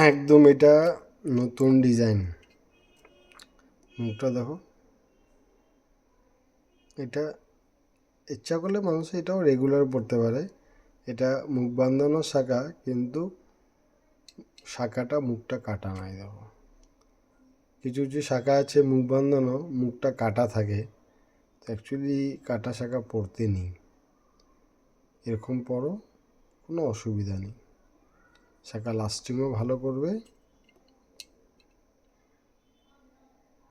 একদম এটা নতুন ডিজাইন। মুখটা দেখো, এটা ইচ্ছা করলে মানুষ এটাও রেগুলার পড়তে পারে। এটা মুখ বাঁধানো শাখা, কিন্তু শাখাটা মুখটা কাটা নাই। দেখো, কিছু কিছু শাখা আছে মুখ বাঁধানো, মুখটা কাটা থাকে। অ্যাকচুয়ালি কাটা শাখা পড়তে নেই, এরকম পড়ো, কোনো অসুবিধা নেই। শাখা লাস্টিংও ভালো করবে।